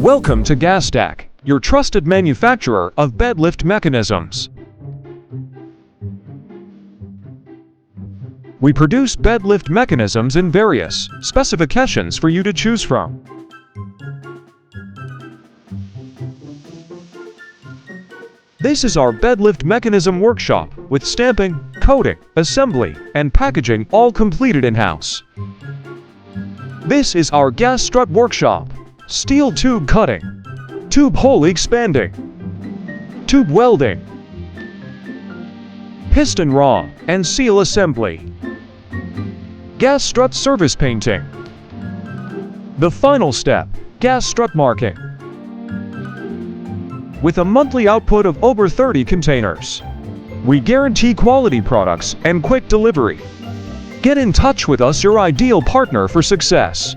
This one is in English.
Welcome to GasStack, your trusted manufacturer of bed lift mechanisms. We produce bed lift mechanisms in various specifications for you to choose from. This is our bed lift mechanism workshop with stamping, coating, assembly, and packaging all completed in-house. This is our gas strut workshop. Steel tube cutting, tube hole expanding, tube welding, piston raw and seal assembly, gas strut service painting. The final step, gas strut marking. With a monthly output of over 30 containers, we guarantee quality products and quick delivery. Get in touch with us, your ideal partner for success.